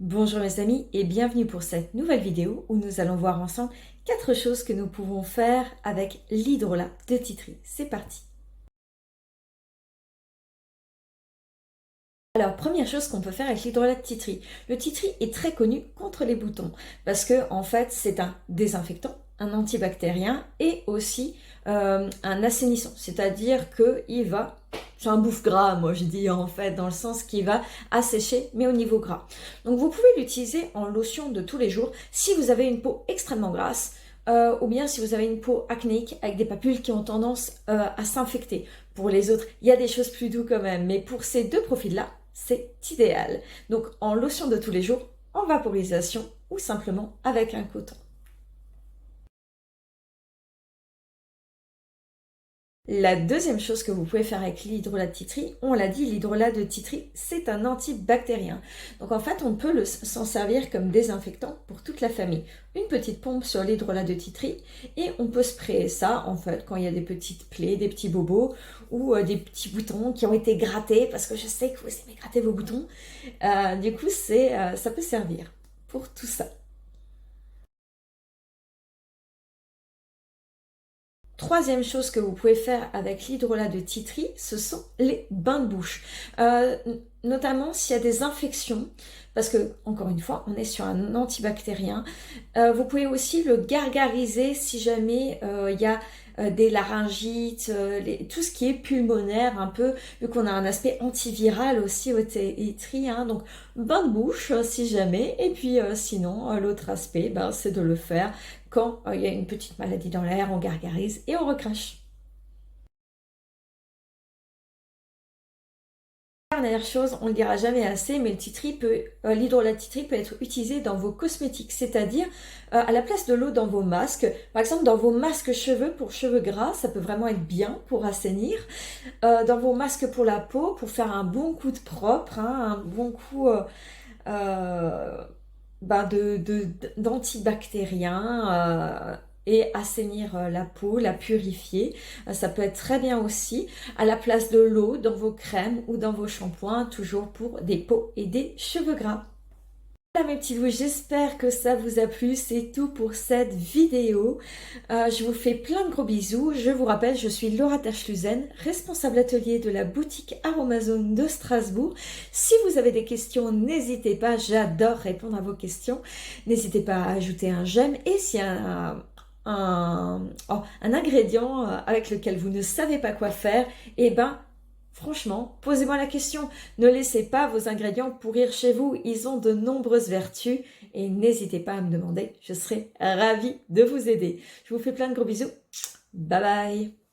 Bonjour mes amis et bienvenue pour cette nouvelle vidéo où nous allons voir ensemble 4 choses que nous pouvons faire avec l'hydrolat de Titri. C'est parti! Alors, première chose qu'on peut faire avec l'hydrolat de Titri. Le Titri est très connu contre les boutons parce que en fait c'est un désinfectant, un antibactérien et aussi un assainissant. C'est-à-dire qu'il va, c'est un bouffe gras moi je dis en fait, dans le sens qu'il va assécher mais au niveau gras. Donc vous pouvez l'utiliser en lotion de tous les jours si vous avez une peau extrêmement grasse. Ou bien si vous avez une peau acnéique avec des papules qui ont tendance à s'infecter. Pour les autres, il y a des choses plus douces quand même, mais pour ces deux profils-là, c'est idéal. Donc en lotion de tous les jours, en vaporisation ou simplement avec un coton. La deuxième chose que vous pouvez faire avec l'hydrolat de Titri, on l'a dit, l'hydrolat de Titri, c'est un antibactérien. Donc en fait, on peut s'en servir comme désinfectant pour toute la famille. Une petite pompe sur l'hydrolat de Titri et on peut sprayer ça en fait quand il y a des petites plaies, des petits bobos ou des petits boutons qui ont été grattés parce que je sais que vous aimez gratter vos boutons. Du coup, ça peut servir pour tout ça. Troisième chose que vous pouvez faire avec l'hydrolat de Titri, ce sont les bains de bouche. Notamment s'il y a des infections, parce que, encore une fois, on est sur un antibactérien. Vous pouvez aussi le gargariser si jamais il y a des laryngites, tout ce qui est pulmonaire, un peu, vu qu'on a un aspect antiviral aussi au Titri. Donc, bain de bouche si jamais. Et puis sinon, l'autre aspect, c'est de le faire quand il y a une petite maladie dans l'air, on gargarise et on recrache. Dernière chose, on ne le dira jamais assez, mais l'hydrolat de Titri peut être utilisé dans vos cosmétiques, c'est-à-dire à la place de l'eau dans vos masques. Par exemple, dans vos masques cheveux pour cheveux gras, ça peut vraiment être bien pour assainir. Dans vos masques pour la peau, pour faire un bon coup de propre, un bon coup d'antibactérien et assainir la peau, la purifier. Ça peut être très bien aussi à la place de l'eau dans vos crèmes ou dans vos shampoings, toujours pour des peaux et des cheveux gras. Voilà mes petits loups, j'espère que ça vous a plu, c'est tout pour cette vidéo. Je vous fais plein de gros bisous. Je vous rappelle, je suis Laura Terschluzen, responsable atelier de la boutique Aromazone de Strasbourg. Si vous avez des questions, n'hésitez pas, j'adore répondre à vos questions. N'hésitez pas à ajouter un j'aime et s'il y a un ingrédient avec lequel vous ne savez pas quoi faire, eh ben franchement, posez-moi la question. Ne laissez pas vos ingrédients pourrir chez vous. Ils ont de nombreuses vertus et n'hésitez pas à me demander. Je serai ravie de vous aider. Je vous fais plein de gros bisous. Bye bye.